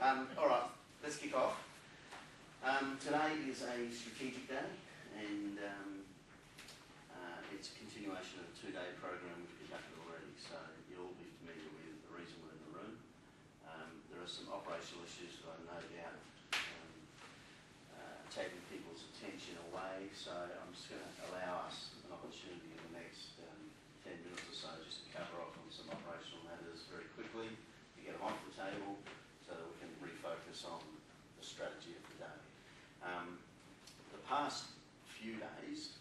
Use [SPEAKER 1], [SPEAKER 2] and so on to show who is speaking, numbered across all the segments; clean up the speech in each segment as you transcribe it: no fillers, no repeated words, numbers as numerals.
[SPEAKER 1] All right, let's kick off. Today is a strategic day, and it's a continuation of a two-day program we've conducted already, so you'll all be familiar with the reason we're in the room. There are some operational issues that I no doubt taking people's attention away, so I'm just going to allow us an opportunity in the next 10 minutes or so just to cover off on some operational matters very quickly, to get them off the table so that we can refocus on the strategy of the day. The past few days,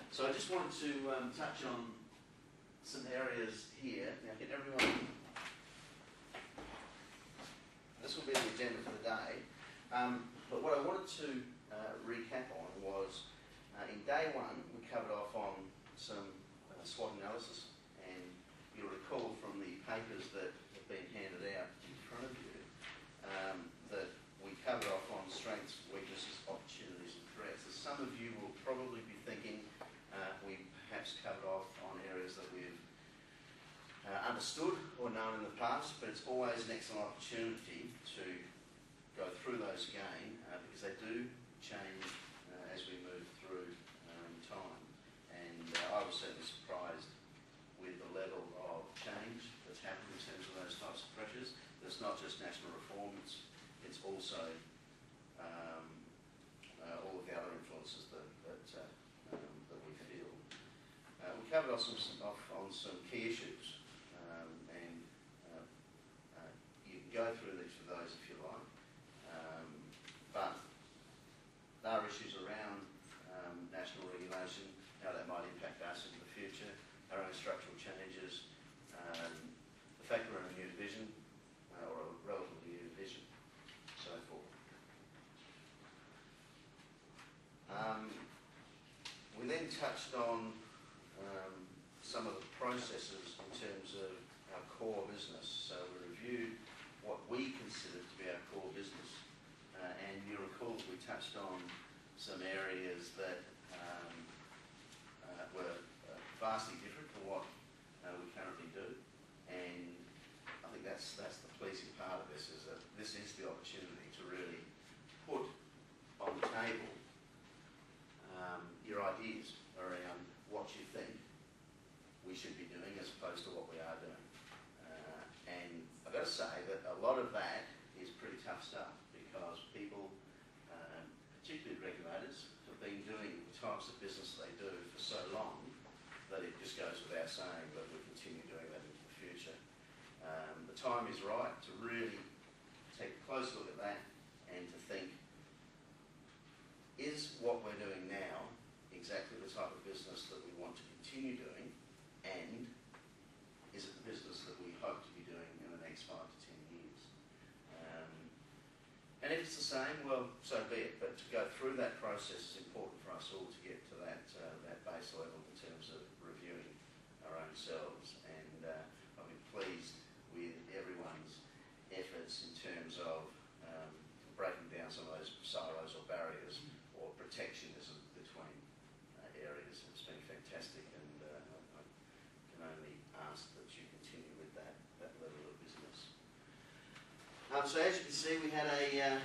[SPEAKER 1] so I just wanted to touch on some areas here. Now, can everyone, this will be the agenda for the day, but what I wanted to recap on was in day one we covered off on some SWOT analysis, and you'll recall from the papers that have been handed out in front of you that we covered off on strengths, weaknesses, opportunities and threats. As some of you will probably be thinking, we perhaps covered off on areas that we've understood or known in the past, but it's always an excellent opportunity to go through those again because they do change as we move through time. And I was certainly surprised with the level of change that's happened in terms of those types of pressures. It's not just national reform, it's also all of the other influences that we feel. We covered off on some key issues, and you can go through each of those if you like, but there are issues around national regulation, how that might impact us in the future, our own structural changes, the fact we're in a new division, or a relatively new division, so forth. We then touched on some of the processes in terms of our core business. So we reviewed what we considered to be our core business, and you recall that we touched on some areas that were vastly different from what we currently do, and I think that's the pleasing part of this, is that this is the opportunity to really put on the table your ideas around what you think we should be doing as opposed to what we are doing. And I've got to say that a lot of that is pretty tough stuff, because people, particularly regulators, have been doing the types of business they do for so long that it just goes without saying that we continue doing that into the future. The time is right to really take a close look at that and to think, is what we're doing now exactly the type of business that we want to continue doing, and is it the business that we hope to be doing in the next 5 to 10 years? And if it's the same, well, so be it. But to go through that process is important for us all to get to that base level in terms of reviewing our own selves. And I've been pleased with everyone's efforts in terms of breaking down some of those silos or barriers or protectionism between areas. It's been fantastic, and I can only ask that you continue with that level of business. So as you can see, we had a